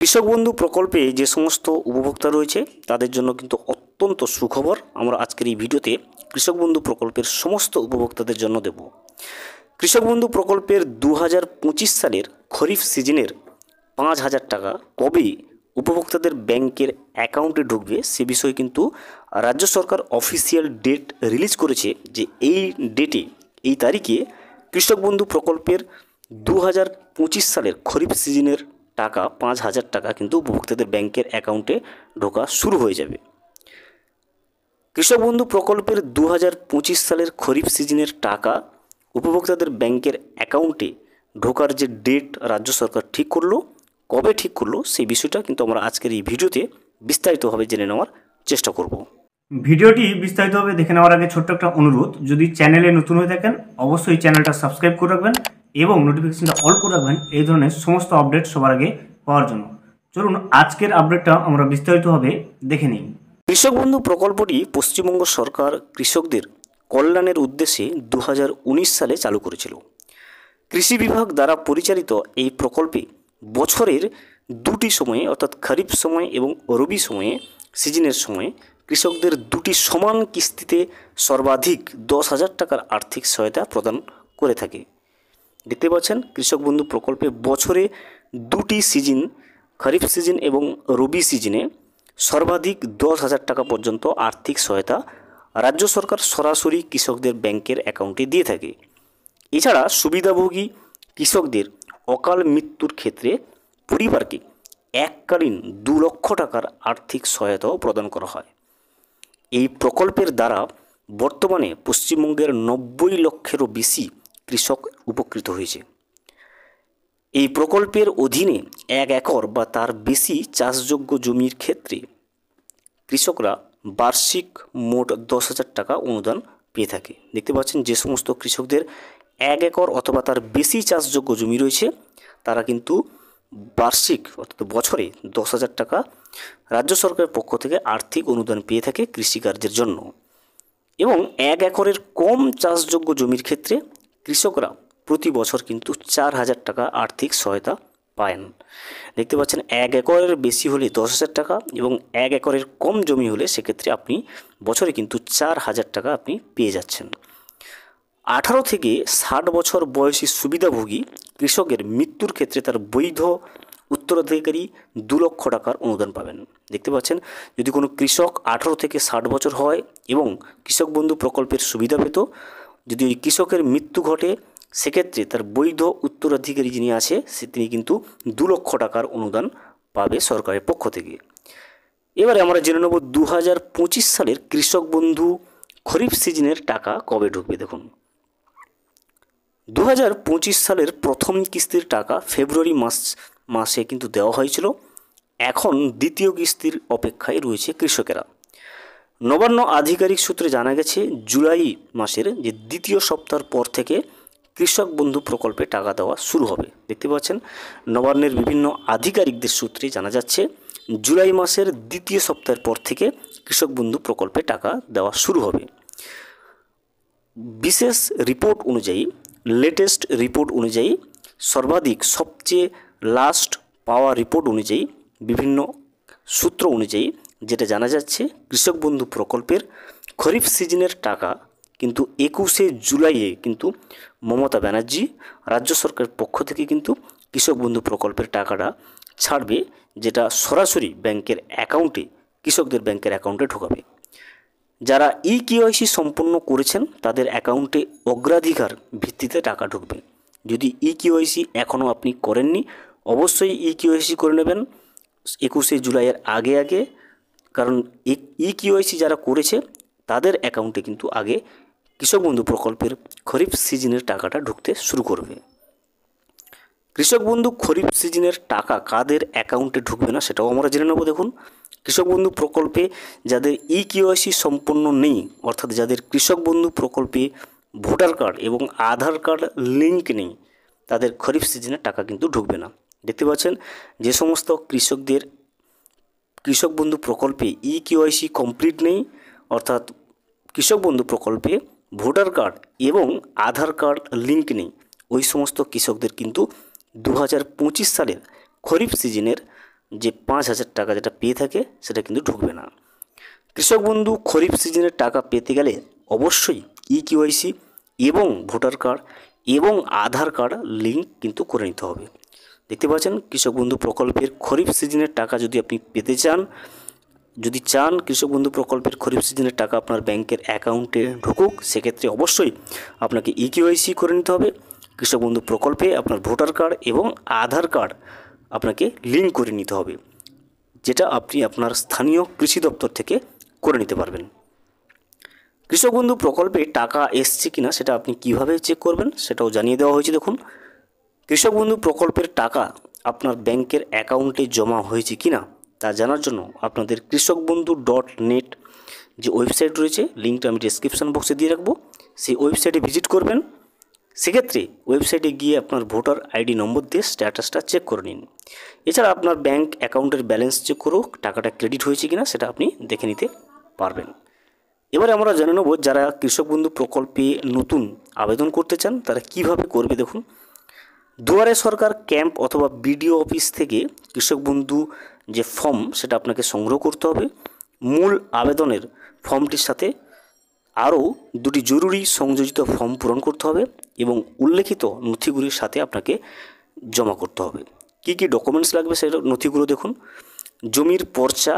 কৃষক বন্ধু প্রকল্পে যে সমস্ত উপভোক্তা রয়েছে তাদের জন্য কিন্তু অত্যন্ত সুখবর আমরা আজকের এই ভিডিওতে কৃষক বন্ধু প্রকল্পের সমস্ত উপভোক্তাদের জন্য দেব। কৃষক বন্ধু প্রকল্পের 2025 সালের খরিফ সিজনের 5,000 টাকা কবে উপভোক্তাদের ব্যাংকের অ্যাকাউন্টে ঢুকবে সে বিষয়ে কিন্তু রাজ্য সরকার অফিসিয়াল ডেট রিলিজ করেছে যে এই ডেটে এই তারিখে কৃষক বন্ধু প্রকল্পের 2025 সালের খরিফ সিজনের টাকা 5,000 টাকা কিন্তু উপভোক্তাদের ব্যাংকের অ্যাকাউন্টে ঢোকা শুরু হয়ে যাবে। কৃষক বন্ধু প্রকল্পের 2025 সালের খরিফ সিজনের টাকা উপভোক্তাদের ব্যাংকের অ্যাকাউন্টে ঢোকার যে ডেট রাজ্য সরকার ঠিক করলো, কবে ঠিক করলো সেই বিষয়টা কিন্তু আমরা আজকের এই ভিডিওতে বিস্তারিতভাবে জেনে নেওয়ার চেষ্টা করব। ভিডিওটি বিস্তারিতভাবে দেখে নেওয়ার আগে ছোট্ট একটা অনুরোধ, যদি চ্যানেলে নতুন হয়ে থাকেন অবশ্যই চ্যানেলটা সাবস্ক্রাইব করে রাখবেন এবং নোটিফিকেশনটা অল করে রাখবেন এই ধরনের সমস্ত আপডেট সবার আগে পাওয়ার জন্য। চলুন আজকের আপডেটটা আমরা বিস্তারিতভাবে দেখে নিই। কৃষক বন্ধু প্রকল্পটি পশ্চিমবঙ্গ সরকার কৃষকদের কল্যাণের উদ্দেশ্যে 2019 সালে চালু করেছিল। কৃষি বিভাগ দ্বারা পরিচালিত এই প্রকল্পে বছরের দুটি সময়ে অর্থাৎ খরিফ সময় এবং রবি সময়ে সিজনের সময়ে কৃষকদের দুটি সমান কিস্তিতে সর্বাধিক 10,000 টাকার আর্থিক সহায়তা প্রদান করে থাকে। দেখতে পাচ্ছেন কৃষক বন্ধু প্রকল্পে বছরে দুটি সিজন খরিফ সিজন এবং রবি সিজনে সর্বাধিক 10,000 টাকা পর্যন্ত আর্থিক সহায়তা রাজ্য সরকার সরাসরি কৃষকদের ব্যাংকের অ্যাকাউন্টে দিয়ে থাকে। এছাড়া সুবিধাভোগী কৃষকদের অকাল মৃত্যুর ক্ষেত্রে পরিবারকে এককালীন 2 লক্ষ টাকার আর্থিক সহায়তাও প্রদান করা হয়। এই প্রকল্পের দ্বারা বর্তমানে পশ্চিমবঙ্গের 90 লক্ষেরও বেশি কৃষক উপকৃত হয়েছে। এই প্রকল্পের অধীনে 1 একর বা তার বেশি চাষযোগ্য জমির ক্ষেত্রে কৃষকরা বার্ষিক মোট 10,000 টাকা অনুদান পেয়ে থাকে। দেখতে পাচ্ছেন যে সমস্ত কৃষকদের 1 একর অথবা তার বেশি চাষযোগ্য জমি রয়েছে তারা কিন্তু বার্ষিক অর্থাৎ বছরে 10,000 টাকা রাজ্য সরকারের পক্ষ থেকে আর্থিক অনুদান পেয়ে থাকে কৃষিকার্যের জন্য। এবং 1 একরের কম চাষযোগ্য জমির ক্ষেত্রে কৃষকরা প্রতি বছর কিন্তু 4,000 টাকা আর্থিক সহায়তা পান। দেখতে পাচ্ছেন 1 একরের বেশি হলে 10,000 টাকা এবং 1 একরের কম জমি হলে সেক্ষেত্রে আপনি বছরে কিন্তু 4,000 টাকা আপনি পেয়ে যাচ্ছেন। 18 থেকে 60 বছর বয়সী সুবিধাভোগী কৃষকের মৃত্যুর ক্ষেত্রে তার বৈধ উত্তরাধিকারী 2 লক্ষ টাকার অনুদান পাবেন। দেখতে পাচ্ছেন যদি কোনো কৃষক 18 থেকে 60 বছর হয় এবং কৃষক বন্ধু প্রকল্পের সুবিধা পেত, যদি ওই কৃষকের মৃত্যু ঘটে সেক্ষেত্রে তার বৈধ উত্তরাধিকারী যিনি আছে তিনি কিন্তু 2 লক্ষ টাকার অনুদান পাবে সরকারের পক্ষ থেকে। এবারে আমরা জেনে নেব 2025 সালের কৃষক বন্ধু খরিফ সিজনের টাকা কবে ঢুকবে। দেখুন 2025 সালের প্রথম কিস্তির টাকা ফেব্রুয়ারি মাসে কিন্তু দেওয়া হয়েছিল। এখন দ্বিতীয় কিস্তির অপেক্ষায় রয়েছে কৃষকেরা। নবান্ন আধিকারিক সূত্রে জানা গেছে জুলাই মাসের যে দ্বিতীয় সপ্তাহের পর থেকে কৃষক বন্ধু প্রকল্পে টাকা দেওয়া শুরু হবে। দেখতে পাচ্ছেন নবান্নের বিভিন্ন আধিকারিকদের সূত্রে জানা যাচ্ছে জুলাই মাসের দ্বিতীয় সপ্তাহের পর থেকে কৃষক বন্ধু প্রকল্পে টাকা দেওয়া শুরু হবে। বিশেষ রিপোর্ট অনুযায়ী লেটেস্ট রিপোর্ট অনুযায়ী সর্বাধিক সবচেয়ে লাস্ট পাওয়া রিপোর্ট অনুযায়ী বিভিন্ন সূত্র অনুযায়ী যেটা জানা যাচ্ছে কৃষক বন্ধু প্রকল্পের খরিফ সিজনের টাকা কিন্তু 21শে জুলাইয়ে কিন্তু মমতা ব্যানার্জি রাজ্য সরকারের পক্ষ থেকে কিন্তু কৃষক বন্ধু প্রকল্পের টাকাটা ছাড়বে, যেটা সরাসরি ব্যাংকের অ্যাকাউন্টে কৃষকদের ব্যাংকের অ্যাকাউন্টে ঢোকাবে। যারা ইকেওয়াইসি সম্পন্ন করেছেন তাদের অ্যাকাউন্টে অগ্রাধিকার ভিত্তিতে টাকা ঢুকবে। যদি ইকেওয়াইসি এখনও আপনি করেননি অবশ্যই ইকেওয়াইসি করে নেবেন 21শে জুলাইয়ের আগে, কারণ ইকেওয়াইসি যারা করেছে তাদের অ্যাকাউন্টে কিন্তু আগে কৃষক বন্ধু প্রকল্পের খরিফ সিজনের টাকাটা ঢুকতে শুরু করবে। কৃষক বন্ধু খরিফ সিজনের টাকা কাদের অ্যাকাউন্টে ঢুকবে না সেটাও আমরা জেনে নেব। দেখুন কৃষক বন্ধু প্রকল্পে যাদের ইকেওয়াইসি সম্পন্ন নেই অর্থাৎ যাদের কৃষক বন্ধু প্রকল্পে ভোটার কার্ড এবং আধার কার্ড লিঙ্ক নেই তাদের খরিফ সিজনের টাকা কিন্তু ঢুকবে না। দেখতে পাচ্ছেন যে সমস্ত কৃষকদের কৃষক বন্ধু প্রকল্পে ইকেওয়াইসি কমপ্লিট নেই অর্থাৎ কৃষক বন্ধু প্রকল্পে ভোটার কার্ড এবং আধার কার্ড লিঙ্ক নেই, ওই সমস্ত কৃষকদের কিন্তু 2025 সালের খরিফ সিজনের যে 5,000 টাকা যেটা পেয়ে থাকে সেটা কিন্তু ঢুকবে না। কৃষক বন্ধু খরিফ সিজনের টাকা পেতে গেলে অবশ্যই ইকেওয়াইসি এবং ভোটার কার্ড এবং আধার কার্ড লিঙ্ক কিন্তু করে নিতে হবে। দেখতে পাচ্ছেন কৃষক বন্ধু প্রকল্পের খরিফ সিজনের টাকা যদি আপনি পেতে চান, কৃষক বন্ধু প্রকল্পের খরিফ সিজনের টাকা আপনার ব্যাংকের অ্যাকাউন্টে ঢুকুক, সেক্ষেত্রে অবশ্যই আপনাকে ইকেওয়াইসি করে নিতে হবে। কৃষক বন্ধু প্রকল্পে আপনার ভোটার কার্ড এবং আধার কার্ড আপনাকে লিঙ্ক করে নিতে হবে, যেটা আপনি আপনার স্থানীয় কৃষি দপ্তর থেকে করে নিতে পারবেন। কৃষক বন্ধু প্রকল্পে টাকা এসছে কিনা সেটা আপনি কিভাবে চেক করবেন সেটাও জানিয়ে দেওয়া হয়েছে। দেখুন, কৃষক বন্ধু প্রকল্পের টাকা আপনার ব্যাংকের অ্যাকাউন্টে জমা হয়েছে কিনা তা জানার জন্য আপনাদের কৃষকবন্ধু.net যে ওয়েবসাইট রয়েছে, লিঙ্কটা আমি ডেসক্রিপশন বক্সে দিয়ে রাখবো, সেই ওয়েবসাইটে ভিজিট করবেন। সেক্ষেত্রে ওয়েবসাইটে গিয়ে আপনার ভোটার আইডি নম্বর দিয়ে স্ট্যাটাসটা চেক করে নিন। এছাড়া আপনার ব্যাংক অ্যাকাউন্টের ব্যালেন্স চেক করেও টাকাটা ক্রেডিট হয়েছে কিনা সেটা আপনি দেখে নিতে পারবেন। এবারে আমরা জেনে নেব যারা কৃষক বন্ধু প্রকল্পে নতুন আবেদন করতে চান তারা কিভাবে করবে। দেখুন, দুয়ারে সরকার ক্যাম্প অথবা বিডিও অফিস থেকে কৃষক বন্ধু যে ফর্ম সেটা আপনাকে সংগ্রহ করতে হবে। মূল আবেদনের ফর্মটির সাথে আরও দুটি জরুরি সংযোজিত ফর্ম পূরণ করতে হবে এবং উল্লেখিত নথিগুলির সাথে আপনাকে জমা করতে হবে। কী কী ডকুমেন্টস লাগবে সেই নথিগুলো দেখুন, জমির পর্চা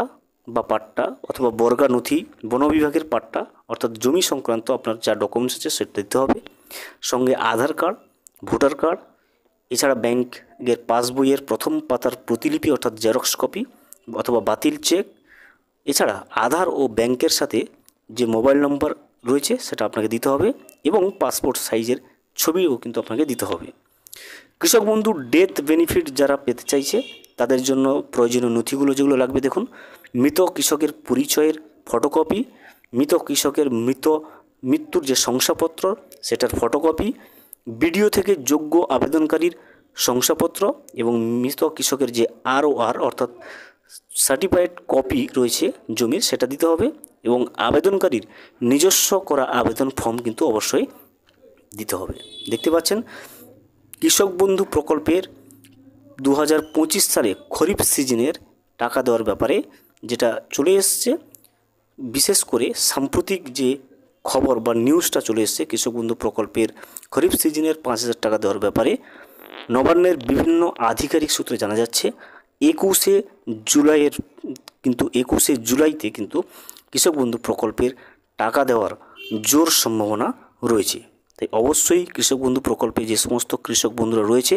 বা পাট্টা অথবা বর্গা নথি, বন বিভাগের পাট্টা অর্থাৎ জমি সংক্রান্ত আপনার যা ডকুমেন্টস আছে সেটা দিতে হবে, সঙ্গে আধার কার্ড, ভোটার কার্ড, এছাড়া ব্যাংকের পাসবইয়ের প্রথম পাতার প্রতিলিপি অর্থাৎ জেরক্স কপি অথবা বাতিল চেক, এছাড়া আধার ও ব্যাংকের সাথে যে মোবাইল নম্বর রয়েছে সেটা আপনাকে দিতে হবে এবং পাসপোর্ট সাইজের ছবিও কিন্তু আপনাকে দিতে হবে। কৃষক বন্ধু ডেথ বেনিফিট যারা পেতে চাইছে তাদের জন্য প্রয়োজনীয় নথিগুলো যেগুলো লাগবে দেখুন, মৃত কৃষকের পরিচয়ের ফটোকপি, মৃত কৃষকের মৃত্যুর যে শংসাপত্র সেটার ফটোকপি, বিডিও থেকে যোগ্য আবেদনকারীর শংসাপত্র এবং মৃত কৃষকের যে ROR অর্থাৎ সার্টিফাইড কপি রয়েছে জমির সেটা দিতে হবে এবং আবেদনকারীর নিজস্ব করা আবেদন ফর্ম কিন্তু অবশ্যই দিতে হবে। দেখতে পাচ্ছেন কৃষক বন্ধু প্রকল্পের 2025 সালে খরিফ সিজনের টাকা দেওয়ার ব্যাপারে যেটা চলে এসছে, বিশেষ করে সাম্প্রতিক যে খবর বা নিউজটা চলে এসছে কৃষক বন্ধু প্রকল্পের খরিফ সিজনের 5,000 টাকা দেওয়ার ব্যাপারে নবান্নের বিভিন্ন আধিকারিক সূত্রে জানা যাচ্ছে 21শে জুলাইতে কিন্তু কৃষক বন্ধু প্রকল্পের টাকা দেওয়ার জোর সম্ভাবনা রয়েছে। তাই অবশ্যই কৃষক বন্ধু প্রকল্পে যে সমস্ত কৃষক বন্ধুরা রয়েছে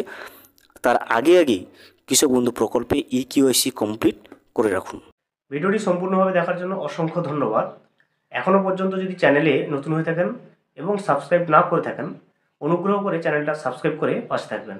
তার আগেই কৃষক বন্ধু প্রকল্পে ইকেওয়াইসি কমপ্লিট করে রাখুন। ভিডিওটি সম্পূর্ণভাবে দেখার জন্য অসংখ্য ধন্যবাদ। এখনও পর্যন্ত যদি চ্যানেলে নতুন হয়ে থাকেন এবং সাবস্ক্রাইব না করে থাকেন, অনুগ্রহ করে চ্যানেলটা সাবস্ক্রাইব করে পাশে থাকবেন।